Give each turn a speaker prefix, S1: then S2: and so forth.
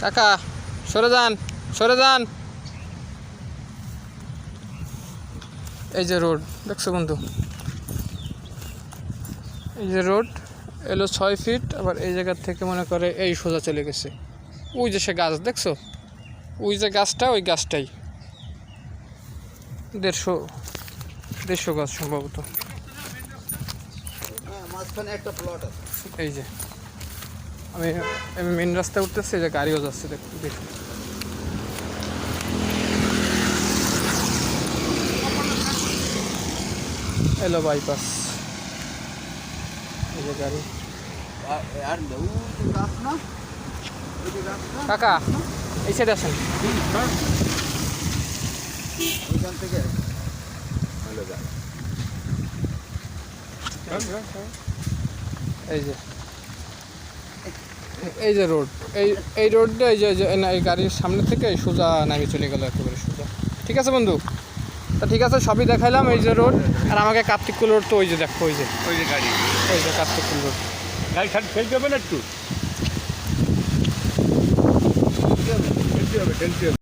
S1: কাকা সরে যান, সরে যান। এই যে রোড দেখছো বন্ধু, এই যে রোড এলো 6 ফিট, আবার এই জায়গার থেকে মনে করে এই সোজা চলে গেছে। ওই যে সে গাছ দেখছো, ওই যে গাছটা, ওই গাছটাই 150 গাছ সম্ভবত। এই যে আমি মেন রাস্তায় উঠতেছি, যে গাড়িও যাচ্ছে দেখুন। এলো বাইপাস, এই যে গাড়ি। কাকা এই সাইডে আসেন। এই যে এই যে রোড, এই রোডটা এই যে এই গাড়ির সামনে থেকে সোজা নামিয়ে চলে গেল একেবারে সোজা। ঠিক আছে বন্ধু, তা ঠিক আছে, সবই দেখাইলাম। এই যে রোড, আর আমাকে কার্তিকপুর রোড তো ওই যে দেখো, ওই যে গাড়ি, ওই যে কার্তিকপুর রোড।
S2: গাড়ি ছাড় ফেলতে হবে না, একটু ঠেলতে হবে।